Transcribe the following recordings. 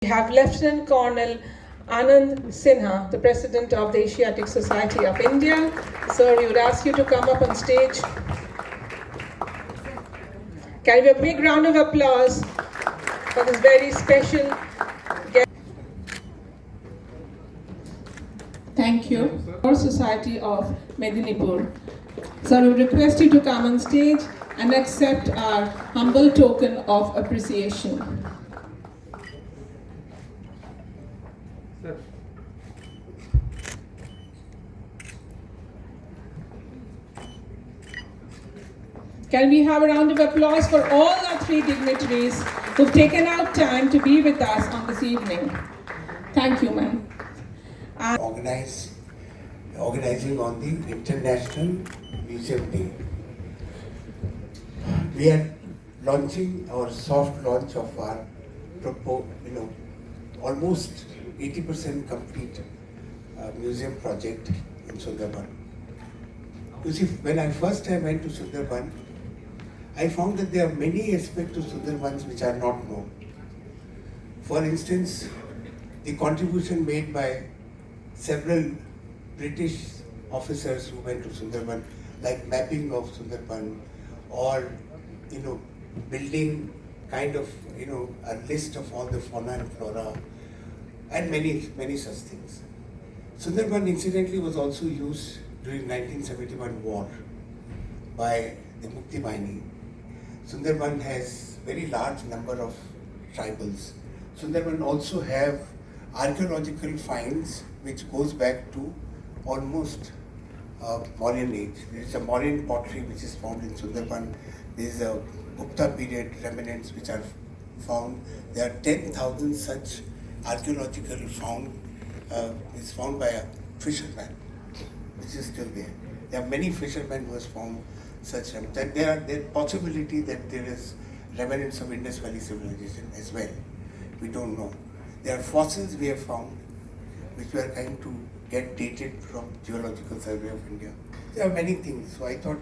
We have Lieutenant Colonel Anand Sinha, the President of the Asiatic Society of India. Sir, we would ask you to come up on stage. Can we have a big round of applause for this very special guest? Thank you. Our Society of Medinipur. Sir, we request you to come on stage and accept our humble token of appreciation. Can we have a round of applause for all our three dignitaries who've taken out time to be with us on this evening? Thank you, ma'am. Organizing on the International Museum Day. We are launching our soft launch of our almost 80% complete museum project in Sundarban. You see, when I first time went to Sundarban, I found that there are many aspects to Sundarbans which are not known. For instance, the contribution made by several British officers who went to Sundarban, like mapping of Sundarban, or building kind of a list of all the fauna and flora, and many such things. Sundarban incidentally was also used during 1971 war by the Mukti Bahini. Sundarban has very large number of tribals. Sundarban also have archaeological finds which goes back to almost Mauryan age. There is a Mauryan pottery which is found in Sundarban. There is a Gupta period remnants which are found. There are 10,000 such archaeological is found by a fisherman, which is still there. There are many fishermen who has found such remnants. And there is possibility that there is remnants of Indus Valley civilization as well. We don't know. There are fossils we have found which we are trying to get dated from Geological Survey of India. There are many things. So I thought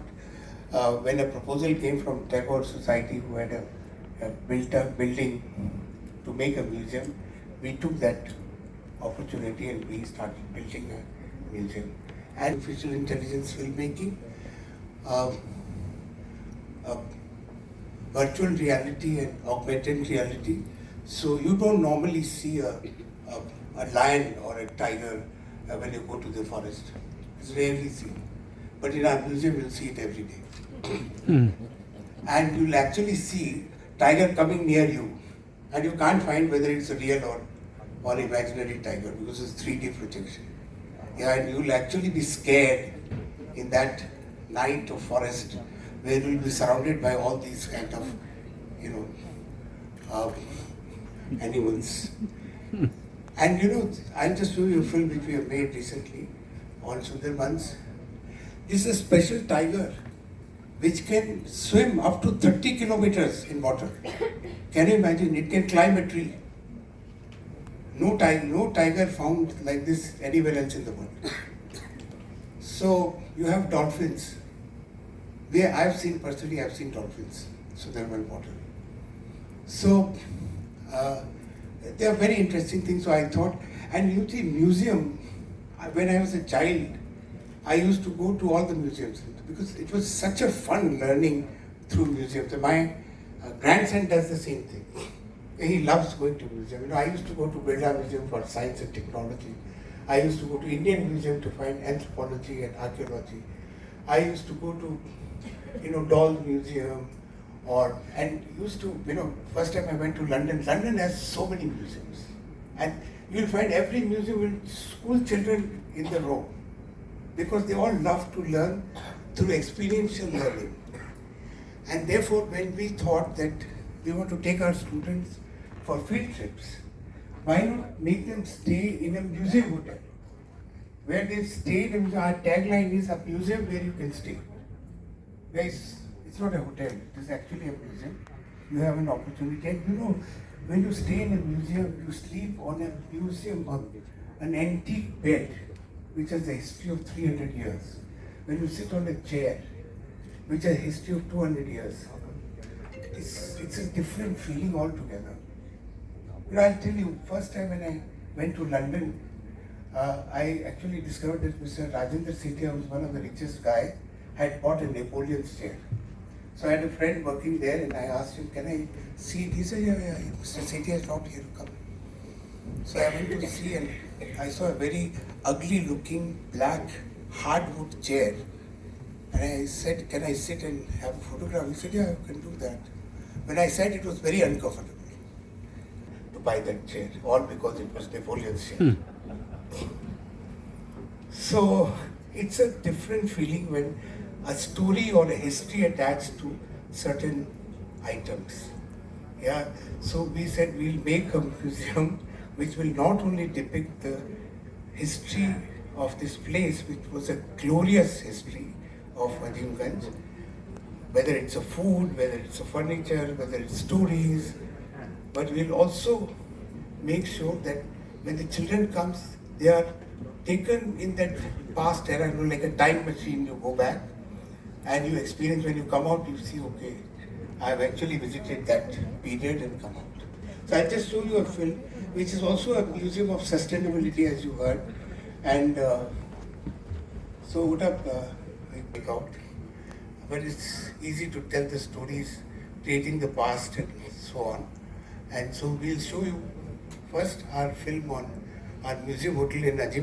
when a proposal came from Tagore Society, who had built a building to make a museum, we took that opportunity and we started building a museum. And artificial intelligence filmmaking, virtual reality and augmented reality. So you don't normally see a lion or a tiger when you go to the forest. It's rarely seen. But in our museum you'll see it every day. And you'll actually see tiger coming near you, and you can't find whether it's a real or imaginary tiger because it's 3D projection. Yeah, and you'll actually be scared in that night of forest where you'll be surrounded by all these kind of animals. And I'll just show you a film which we have made recently on Sundarbans. This is a special tiger which can swim up to 30 kilometers in water. Can you imagine? It can climb a tree. No tiger found like this anywhere else in the world. So you have dolphins. I've seen dolphins, Sundarban water. So they are very interesting things. So I thought, and you see museum, when I was a child, I used to go to all the museums because it was such a fun learning through museums. My grandson does the same thing. He loves going to museum. I used to go to Birla Museum for Science and Technology. I used to go to Indian Museum to find anthropology and archaeology. I used to go to, Doll Museum, first time I went to London. London has so many museums, and you'll find every museum with school children in the row, because they all love to learn through experiential learning. And therefore, when we thought that we want to take our students for field trips, why not make them stay in a museum hotel? Where they stay, our tagline is a museum where you can stay. Guys, it's not a hotel, it is actually a museum. You have an opportunity. And when you stay in a museum, you sleep on an antique bed, which has a history of 300 years. When you sit on a chair, which has a history of 200 years, it's a different feeling altogether. I'll tell you, first time when I went to London, I actually discovered that Mr. Rajendra Sethia, who was one of the richest guy, had bought a Napoleon's chair. So I had a friend working there and I asked him, can I see it? He said, yeah, Mr. Sethia is not here, come. So I went to see and I saw a very ugly looking black hardwood chair. And I said, can I sit and have a photograph? He said, yeah, you can do that. When I said it was very uncomfortable to buy that chair, all because it was Napoleon's chair. So it's a different feeling when a story or a history attached to certain items. Yeah, so we said we'll make a museum which will not only depict the history of this place, which was a glorious history of Azimganj, whether it's a food, whether it's a furniture, whether it's stories, but we'll also make sure that when the children comes, they are taken in that past era, like a time machine. You go back and you experience, when you come out, you see, okay, I have actually visited that period and come out. So I'll just show you a film, which is also a museum of sustainability, as you heard. And so what up, I pick out. But it's easy to tell the stories, creating the past and so on. And so we'll show you first our film on our museum hotel in Azim.